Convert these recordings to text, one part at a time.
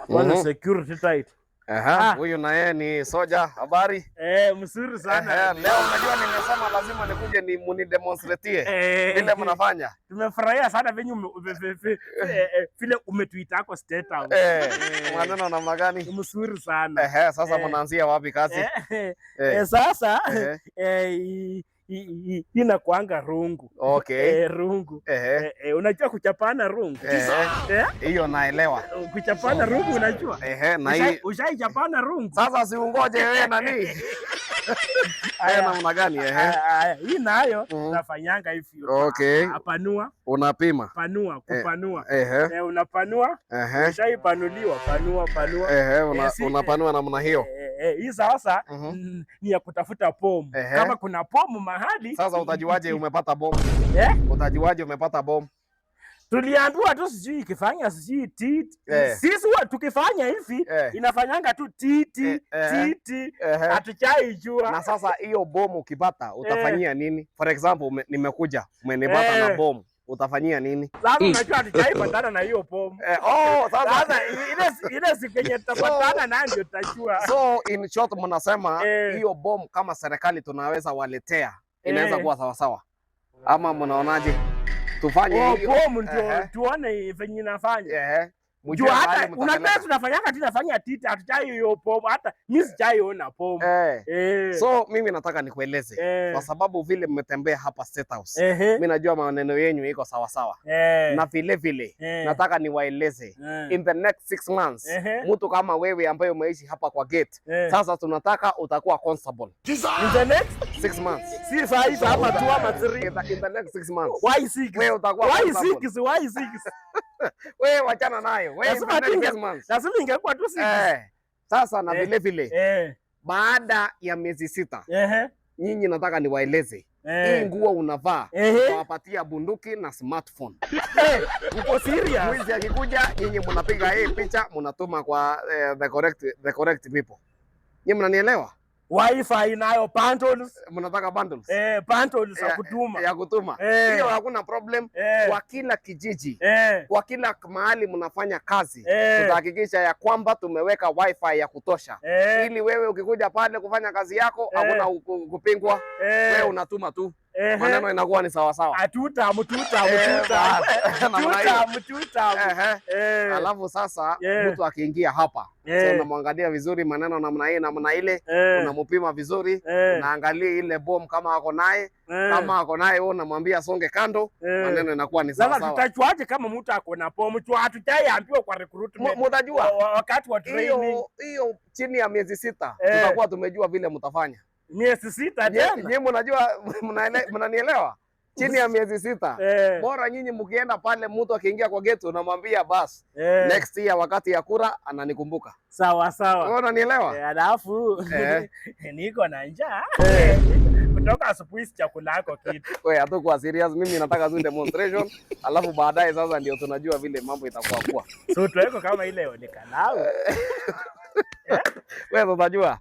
Kwanza security tight. Huyu na yeye ni soja. Habari? Mzuri sana. Leo unajua nimesema lazima nikuje ni munidemonstratie vile mnafanya. Tumefurahia sana vile umetuita kwa State House. Maneno namna gani? Mzuri sana. Sasa mnaanzia wapi kazi? Sasa inakuanga rungu. Okay. Rungu. Unajua kuchapana rungu? Hiyo naelewa. Kuchapana rungu unajua? Na hii ushaichapana rungu. Sasa si ungoje wewe nani? Haya namna gani? Hii nayo unafanyanga hivi. Okay. Panua. Unapima. Panua, kupanua. Unapanua. Ushaipanuliwa, panua. Unapanua namna hiyo. Hii sasa ni ya kutafuta bomu. Kama kuna bomu mahali. Sasa utajuaje umepata bomu? Utajuaje umepata bomu? Tuliambiwa tu sijui ikifanya sijui titi. Sisi huwa tukifanya hivi inafanyanga tu titi. Hatujaijua. Na sasa hiyo bomu ukipata utafanyia nini? For example, nimekuja umenipata na bomu. Utafanyia nini? Sasa unajua hatujaipatana na hiyo bomu. Sasa ile siku yenye tutapatana nayo ndio tutajua. So in short mnasema hiyo bomu kama serikali tunaweza waletea inaweza kuwa sawa sawa. Ama mnaonaje? Tufanye hiyo bomu ndio tuone venye inafanya. Mjua hata unajua tunafanyanga tunafanya titi hatujai hiyo bomu hata mimi sijaiona bomu. So mimi nataka nikueleze kwa sababu vile mmetembea hapa State House. Mimi najua maneno yenu iko sawa sawa. Na vile vile nataka niwaeleze in the next 6 months mtu kama wewe ambaye umeishi hapa kwa gate sasa tunataka utakuwa constable. In the next 6 months. Si sasa hapa tu ama 3 in the next 6 months. Why 6? Wewe utakuwa why 6? Why 6? Wewe wachana nayo. Lazima ingekuwa tu 6. Sasa na vile vile baada ya miezi 6 nyinyi nataka niwaeleze hii nguo unavaa tuwapatia bunduki na smartphone. Uko serious? Mwizi akikuja nyinyi mnapiga hii picha mnatuma kwa the correct people. Nyinyi mnanielewa? Wi-Fi nayo bundles. Mnataka bundles? Bundles ya kutuma. Ya kutuma. Hiyo hakuna problem. Kwa kila kijiji, kwa kila mahali mnafanya kazi, tutahakikisha ya kwamba tumeweka Wi-Fi ya kutosha. Ili wewe ukikuja pale kufanya kazi yako, hakuna kupingwa. Wewe unatuma tu. Maneno inakuwa ni sawa sawa. Alafu sasa mtu akiingia hapa so unamwangalia vizuri maneno namna hii namna ile, unampima vizuri, unaangalia ile bomu kama ako naye, kama ako naye wewe unamwambia songe kando, maneno inakuwa ni sawa sawa. Sasa tutajuaje kama mtu ako na bomu? Hatujaiambiwa kwa recruitment. Mtajua wakati wa training. Hiyo chini ya miezi 6 tutakuwa tumejua vile mtafanya. Miezi 6 tena. Nyinyi mnajua mnanielewa? Chini ya miezi 6. Bora nyinyi mkienda pale mtu akiingia kwa gate unamwambia bas next year wakati ya kura ananikumbuka. Sawa sawa. Wewe unanielewa? Alafu niko na njaa. Kutoka asubuhi chakula yako kitu. Wewe hatakuwa serious, mimi nataka tu demonstration alafu baadaye sasa ndio tunajua vile mambo itakuwa kwa. So tuweko kama ile onekana. Wewe utajua.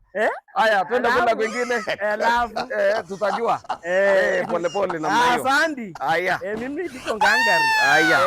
Haya twende kwenda kwingine. Tutajua. Pole pole namna hiyo. Asante. Haya. Mimi niko ngangari. Haya.